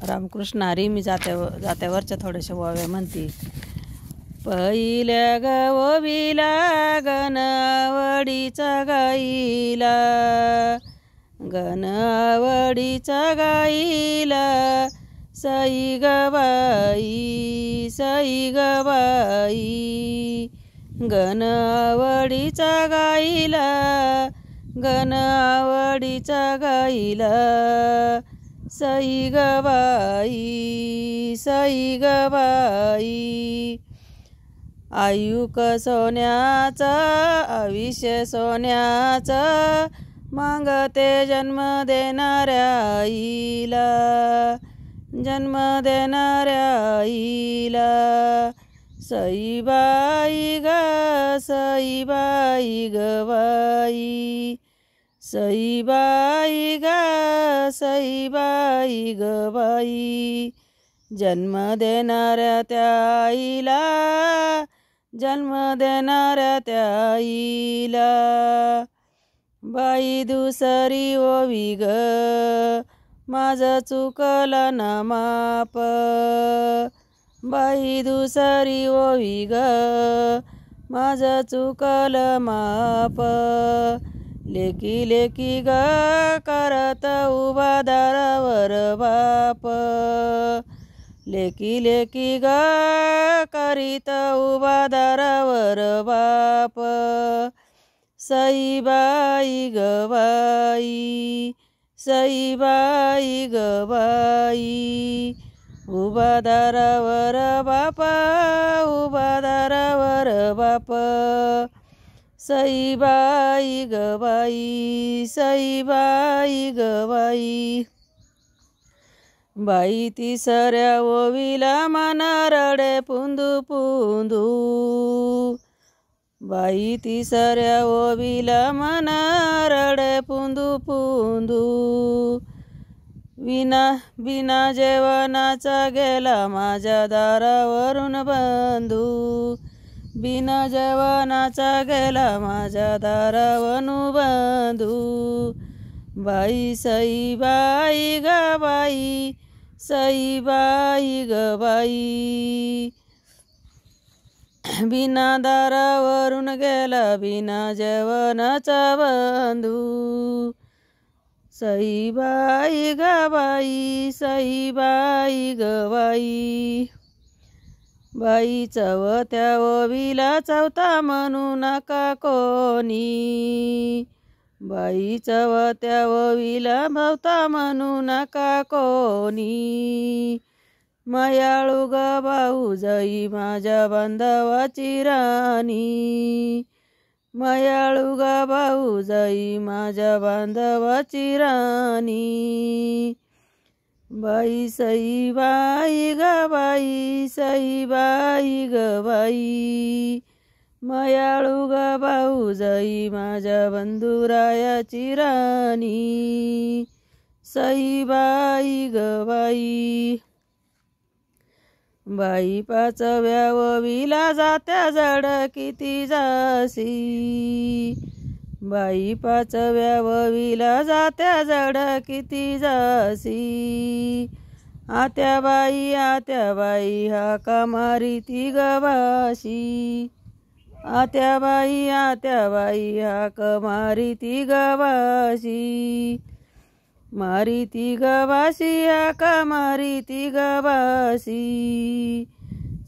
रामकृष्ण हरी. मी जात्यावरच्या थोड्याशा ओव्या म्हणते. पहिल्या गवविला गणावडीचा गाईला, गणावडीचा गाईला सई गबाई, सई गबाई. गणावडीचा गाईला, गणावडीचा गाईला सई गबाई, सई गबाई. आयुक सोन्याचा, आयुष्य सोन्याचा मागते जन्म देणाऱ्या आईला, जन्म देणाऱ्या आईला. सईबाई ग, सईबाई गबाई, सईबाई ग, सईबाई गबाई. जन्म देणाऱ्या त्या आईला, जन्म देणाऱ्या त्या आईला. बाई दुसरी ओवी ग, माझं चुकलं ना माप. बाई दुसरी ओवी ग, माझं चुकलं माप. लेकी लेकी ग करत उभा दारावर बाप. लेकी लेकी ग करीत उभा दारावर बाप. सईबाई गबाई, सईबाई गबाई. उभा दारावर बापा, उभा दारावर बाप. सईबाई गबाई, सईबाई गबाई. बाई तिसऱ्या ओवीला मना रडे पुंदू पुंदू. बाई तिसऱ्या ओवीला मना रडे पुंदू पुंदू. बिना जेवणाचा गेला माझ्या दारावरून बंधू. बिना जेवणाचा गेला माझ्या दारावरून बंधू. बाई सईबाई गबाई, सईबाई गबाई. बिना दारावरून गेला बिना जेवणाचा बंधू. सईबाई गबाई, सईबाई गबाई. बाई चवत्या ओवीला चौथा म्हणू नका कोणी. बाई चवत्या ओवीला भवता म्हणू नका कोणी. मायाळू ग भाऊजाई माझ्या बांधवाची राणी. मायाळू ग भाऊजाई माझ्या बांधवाची राणी. बाई सईबाई गबाई, सईबाई गबाई. मायाळू ग भाऊजाई माझ्या बंधुरायाची राणी. सईबाई गबाई. बाई पाचव्या ओवीला जात्या जड किती जासी. बाई पाचव्या ओवीला जात्या जड किती जासी. आत्याबाई आत्याबाई हाका मारी ती गवाशी. आत्याबाई आत्याबाई हाक मारी ती गवाशी. मारी ती गवाशी हाका मारी ती गवाशी.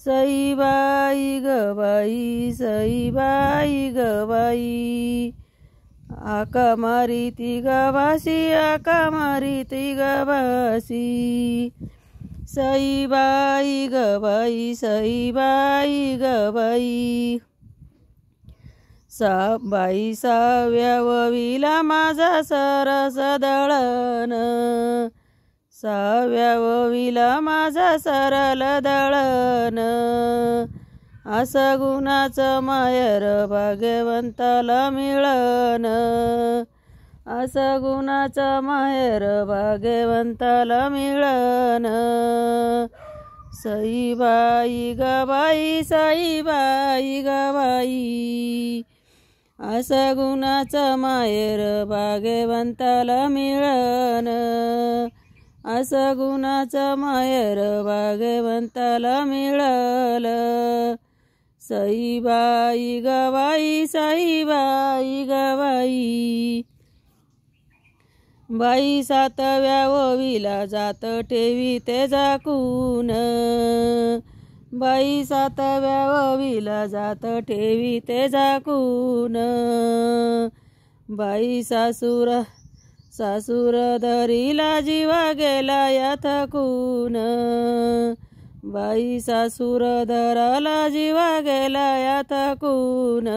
सईबाई गबाई, सईबाई गबाई. हाका मारी ती गवाशी, हाका मारी ती गवाशी. सईबाई गबाई, सईबाई गबाई. बाई सहाव्या ओवीला माझा सरस दळण. सहाव्या ओवीला माझा सरल दळण. असं गुणाचं माहेर भाग्यवंताला मिळन. असं गुणाचं माहेर भाग्यवंताला मिळन. सईबाई गबाई, सईबाई गबाई. असं गुणाचं माहेर भाग्यवंताला मिळन. असं गुणाचं माहेर भाग्यवंताला मिळालं. सईबाई गवाई सईबाई गवाई. बाई सातव्या ओवीला जात ठेवी ते झाकून. बाई सातव्या ओवीला जात ठेवी ते झाकून. बाई सासूर धरीला जीवा गेला या थकून. बाई सासूर धराला जीवा गेला या थकून.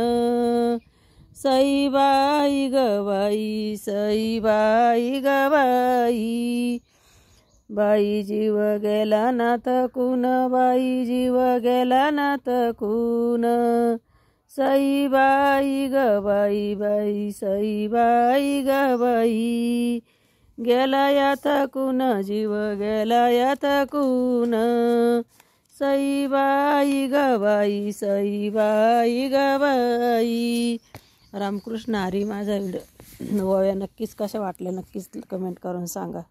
सईबाई गवाई सईबाई गवाई. बाई जीव गेला ना थकून बाई जीव गेला ना थकून. सईबाई गवाई बाई सईबाई गवाई. गेला या थकून जीव गेला या थकून. सईबाई गवाई सईबाई गवाई. रामकृष्ण हरी. माझा व्हिडिओ ओव्या नक्कीच कशा वाटल्या नक्कीच कमेंट करून सांगा.